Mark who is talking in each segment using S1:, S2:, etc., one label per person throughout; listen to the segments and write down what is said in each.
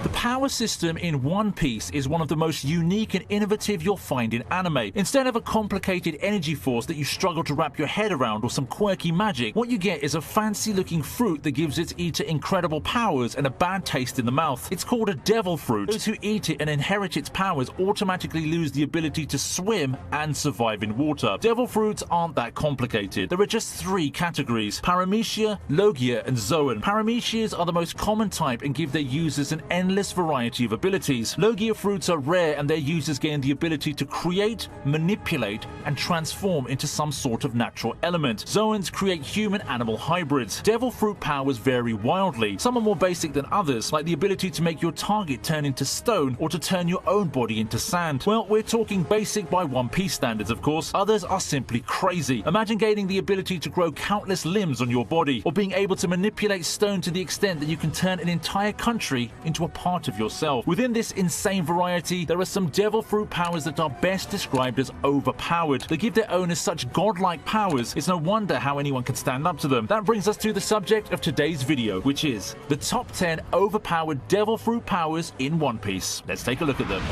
S1: The power system in One Piece is one of the most unique and innovative you'll find in anime. Instead of a complicated energy force that you struggle to wrap your head around or some quirky magic, what you get is a fancy looking fruit that gives its eater incredible powers and a bad taste in the mouth. It's called a devil fruit. Those who eat it and inherit its powers automatically lose the ability to swim and survive in water. Devil fruits aren't that complicated. There are just 3 categories: Paramecia, Logia, and Zoan. Paramecias are the most common type and give their users an endless variety of abilities. Logia fruits are rare and their users gain the ability to create, manipulate, and transform into some sort of natural element. Zoans create human-animal hybrids. Devil fruit powers vary wildly. Some are more basic than others, like the ability to make your target turn into stone or to turn your own body into sand. Well, we're talking basic by One Piece standards, of course. Others are simply crazy. Imagine gaining the ability to grow countless limbs on your body, or being able to manipulate stone to the extent that you can turn an entire country into a part of yourself. Within this insane variety, there are some devil fruit powers that are best described as overpowered. They give their owners such godlike powers, it's no wonder how anyone can stand up to them. That brings us to the subject of today's video, which is the top 10 overpowered devil fruit powers in One Piece. Let's take a look at them.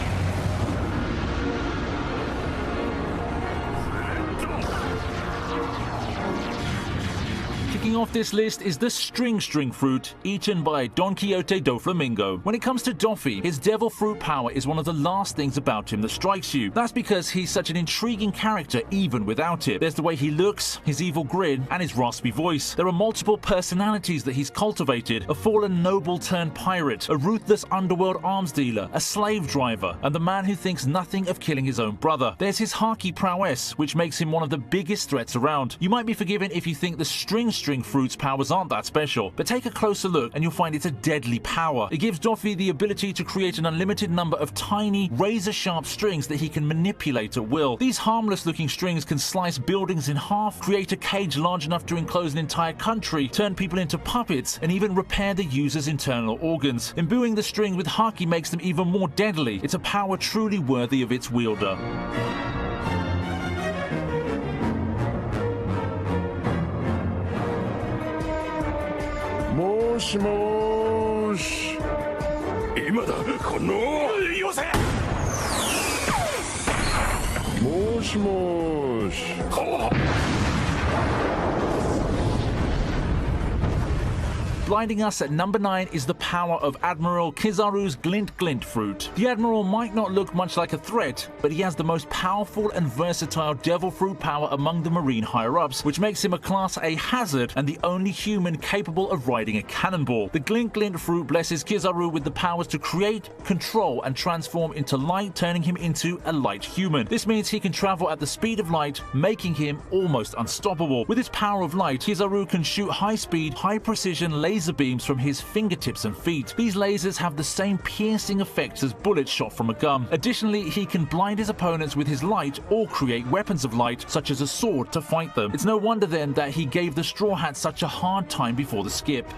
S1: Kicking off this list is the string fruit, eaten by Don Quixote do Flamingo. When it comes to Doffy, his devil fruit power is one of the last things about him that strikes you. That's because he's such an intriguing character even without it. There's the way he looks, his evil grin, and his raspy voice. There are multiple personalities that he's cultivated: a fallen noble turned pirate, a ruthless underworld arms dealer, a slave driver, and the man who thinks nothing of killing his own brother. There's his haki prowess, which makes him one of the biggest threats around. You might be forgiven if you think the string fruit's powers aren't that special, but take a closer look and you'll find it's a deadly power. It gives Doffy the ability to create an unlimited number of tiny, razor-sharp strings that he can manipulate at will. These harmless-looking strings can slice buildings in half, create a cage large enough to enclose an entire country, turn people into puppets, and even repair the user's internal organs. Imbuing the string with haki makes them even more deadly. It's a power truly worthy of its wielder. Blinding us at number 9 is the power of Admiral Kizaru's Glint fruit. The Admiral might not look much like a threat, but he has the most powerful and versatile devil fruit power among the marine higher-ups, which makes him a Class A hazard and the only human capable of riding a cannonball. The Glint fruit blesses Kizaru with the powers to create, control, and transform into light, turning him into a light human. This means he can travel at the speed of light, making him almost unstoppable. With his power of light, Kizaru can shoot high-speed, high-precision laser beams from his fingertips and feet. These lasers have the same piercing effects as bullets shot from a gun. Additionally, he can blind his opponents with his light or create weapons of light, such as a sword, to fight them. It's no wonder then that he gave the Straw Hat such a hard time before the skip.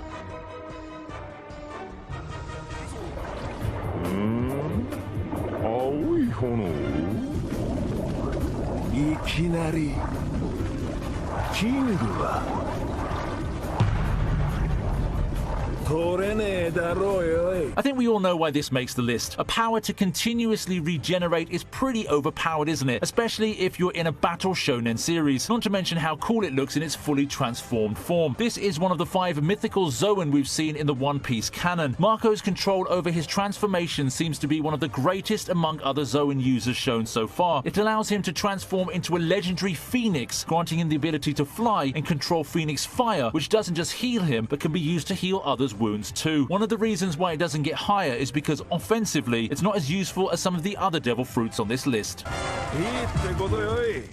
S1: I think we all know why this makes the list. A power to continuously regenerate is pretty overpowered, isn't it? Especially if you're in a battle shonen series. Not to mention how cool it looks in its fully transformed form. This is one of the 5 mythical Zoan we've seen in the One Piece canon. Marco's control over his transformation seems to be one of the greatest among other Zoan users shown so far. It allows him to transform into a legendary phoenix, granting him the ability to fly and control phoenix fire, which doesn't just heal him, but can be used to heal others' wounds too. One of the reasons why it doesn't get higher is because offensively, it's not as useful as some of the other devil fruits on this list.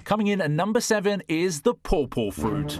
S1: Coming in at number 7 is the pawpaw fruit.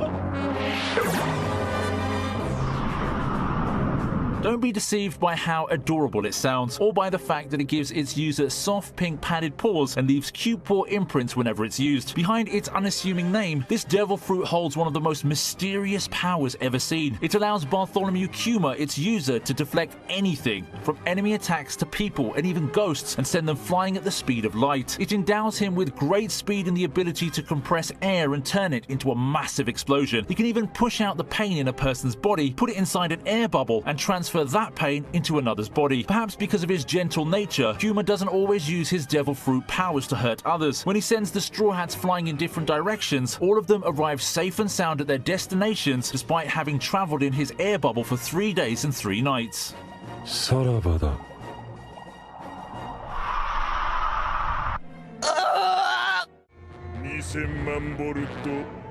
S1: Don't be deceived by how adorable it sounds, or by the fact that it gives its user soft pink padded paws and leaves cute paw imprints whenever it's used. Behind its unassuming name, this devil fruit holds one of the most mysterious powers ever seen. It allows Bartholomew Kuma, its user, to deflect anything, from enemy attacks to people and even ghosts, and send them flying at the speed of light. It endows him with great speed and the ability to compress air and turn it into a massive explosion. He can even push out the pain in a person's body, put it inside an air bubble, and transfer that pain into another's body. Perhaps because of his gentle nature, Kuma doesn't always use his devil fruit powers to hurt others. When he sends the Straw Hats flying in different directions, all of them arrive safe and sound at their destinations despite having traveled in his air bubble for 3 days and 3 nights.
S2: さらばだ。
S3: 2000万ボルト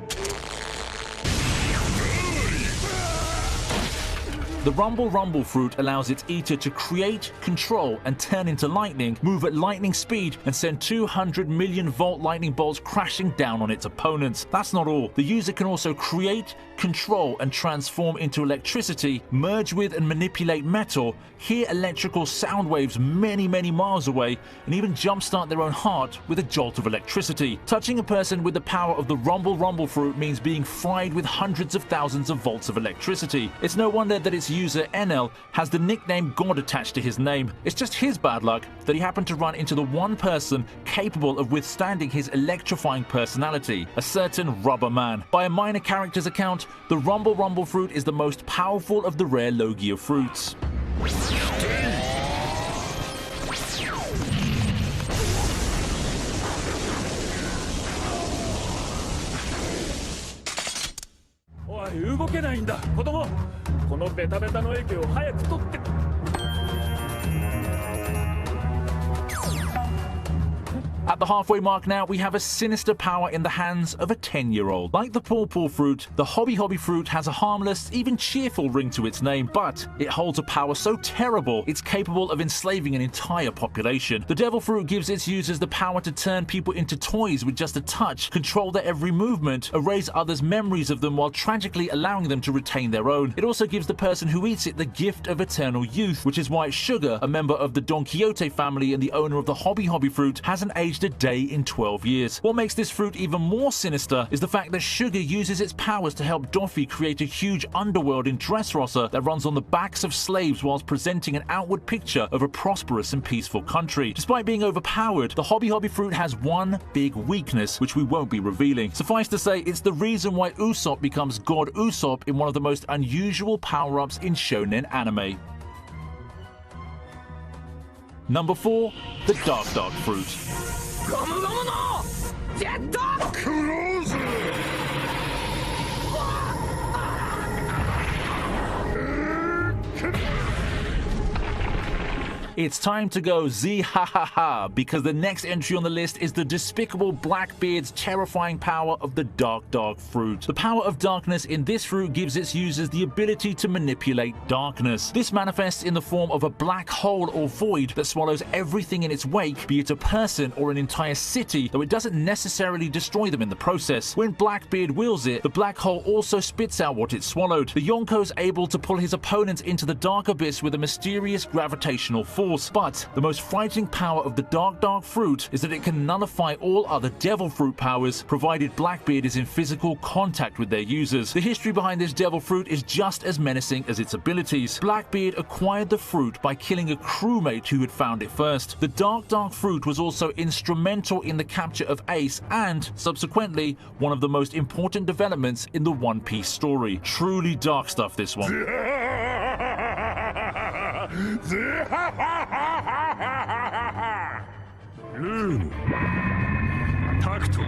S1: The Rumble fruit allows its eater to create, control, and turn into lightning, move at lightning speed, and send 200 million volt lightning bolts crashing down on its opponents. That's not all. The user can also create, control, and transform into electricity, merge with and manipulate metal, hear electrical sound waves many miles away, and even jumpstart their own heart with a jolt of electricity. Touching a person with the power of the Rumble fruit means being fried with hundreds of thousands of volts of electricity. It's no wonder that its user Enel has the nickname God attached to his name. It's just his bad luck that he happened to run into the one person capable of withstanding his electrifying personality, a certain Rubber Man. By a minor character's account, the Rumble fruit is the most powerful of the rare Logia fruits.
S3: おい、動けないんだ、子供。このベタベタの液を早く取って。
S1: At the halfway mark now, we have a sinister power in the hands of a 10-year-old. Like the Paw fruit, the Hobby fruit has a harmless, even cheerful ring to its name, but it holds a power so terrible, it's capable of enslaving an entire population. The Devil fruit gives its users the power to turn people into toys with just a touch, control their every movement, erase others' memories of them while tragically allowing them to retain their own. It also gives the person who eats it the gift of eternal youth, which is why Sugar, a member of the Don Quixote family and the owner of the Hobby fruit, hasn't aged a day in 12 years. What makes this fruit even more sinister is the fact that Sugar uses its powers to help Doffy create a huge underworld in Dressrosa that runs on the backs of slaves whilst presenting an outward picture of a prosperous and peaceful country. Despite being overpowered, the Hobby fruit has one big weakness, which we won't be revealing. Suffice to say, it's the reason why Usopp becomes God Usopp in one of the most unusual power-ups in shonen anime. Number 4, the Dark fruit.
S4: ゴムゴムのジェット
S3: クローズ
S1: It's time to go Z-ha-ha-ha, because the next entry on the list is the despicable Blackbeard's terrifying power of the Dark fruit. The power of darkness in this fruit gives its users the ability to manipulate darkness. This manifests in the form of a black hole or void that swallows everything in its wake, be it a person or an entire city, though it doesn't necessarily destroy them in the process. When Blackbeard wields it, the black hole also spits out what it swallowed. The Yonko's able to pull his opponents into the dark abyss with a mysterious gravitational force. But the most frightening power of the Dark fruit is that it can nullify all other Devil fruit powers, provided Blackbeard is in physical contact with their users. The history behind this Devil fruit is just as menacing as its abilities. Blackbeard acquired the fruit by killing a crewmate who had found it first. The Dark fruit was also instrumental in the capture of Ace and, subsequently, one of the most important developments in the One Piece story. Truly dark stuff, this one.
S3: ルームタクト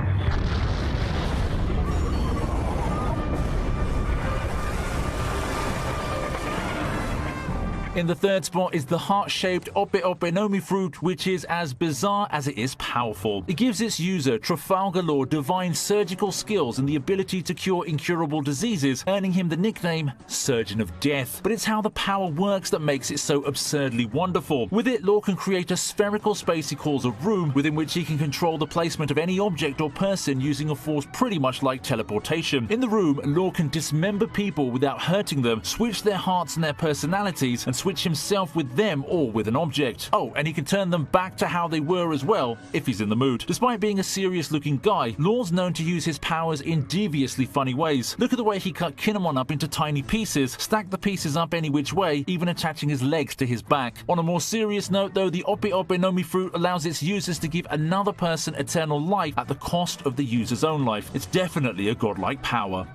S1: The In the third spot is the heart-shaped Ope Ope Nomi fruit, which is as bizarre as it is powerful. It gives its user Trafalgar Law divine surgical skills and the ability to cure incurable diseases, earning him the nickname Surgeon of Death. But it's how the power works that makes it so absurdly wonderful. With it, Law can create a spherical space he calls a room, within which he can control the placement of any object or person using a force pretty much like teleportation. In the room, Law can dismember people without hurting them, switch their hearts and their personalities, and switch himself with them or with an object. Oh, and he can turn them back to how they were as well, if he's in the mood. Despite being a serious-looking guy, Law's known to use his powers in deviously funny ways. Look at the way he cut Kinemon up into tiny pieces, stacked the pieces up any which way, even attaching his legs to his back. On a more serious note though, the Ope Ope Nomi fruit allows its users to give another person eternal life at the cost of the user's own life. It's definitely a godlike power.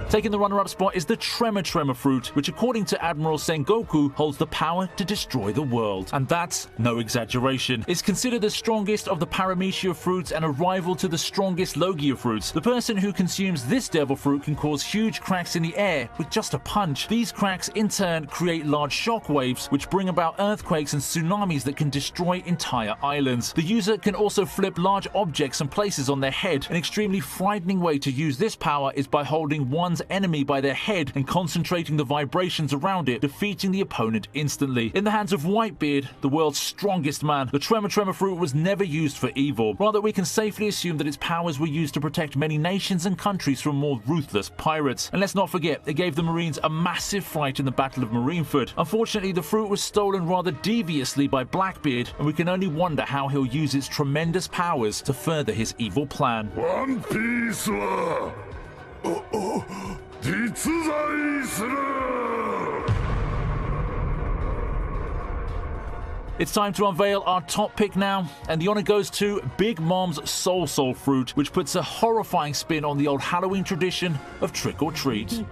S1: Taking the runner-up spot is the Tremor fruit, which according to Admiral Sengoku holds the power to destroy the world. And that's no exaggeration. It's considered the strongest of the Paramecia fruits and a rival to the strongest Logia fruits. The person who consumes this devil fruit can cause huge cracks in the air with just a punch. These cracks in turn create large shock waves, which bring about earthquakes and tsunamis that can destroy entire islands. The user can also flip large objects and places on their head. An extremely frightening way to use this power is by holding one's enemy by their head and concentrating the vibrations around it, defeating the opponent instantly. In the hands of Whitebeard, the world's strongest man, the Tremor fruit was never used for evil. Rather, we can safely assume that its powers were used to protect many nations and countries from more ruthless pirates. And let's not forget, it gave the Marines a massive fright in the Battle of Marineford. Unfortunately, the fruit was stolen rather deviously by Blackbeard, and we can only wonder how he'll use its tremendous powers to further his evil plan.
S2: One Piece は実在する
S1: It's time to unveil our top pick now, and the honor goes to Big Mom's Soul fruit, which puts a horrifying spin on the old Halloween tradition of trick or treat.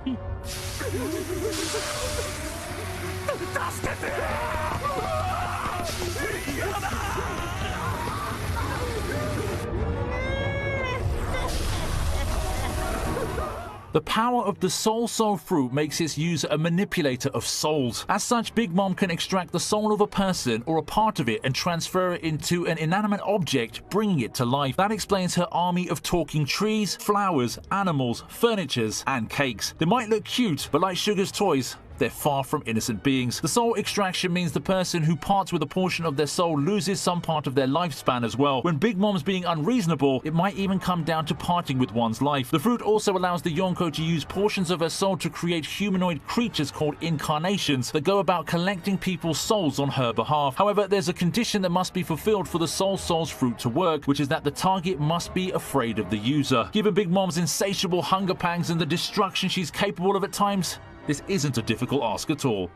S1: The power of the Soul fruit makes its user a manipulator of souls. As such, Big Mom can extract the soul of a person or a part of it and transfer it into an inanimate object, bringing it to life. That explains her army of talking trees, flowers, animals, furnitures, and cakes. They might look cute, but like Sugar's toys, they're far from innocent beings. The soul extraction means the person who parts with a portion of their soul loses some part of their lifespan as well. When Big Mom's being unreasonable, it might even come down to parting with one's life. The fruit also allows the Yonko to use portions of her soul to create humanoid creatures called incarnations that go about collecting people's souls on her behalf. However, there's a condition that must be fulfilled for the Soul's fruit to work, which is that the target must be afraid of the user. Given Big Mom's insatiable hunger pangs and the destruction she's capable of at times, this isn't a difficult ask at all.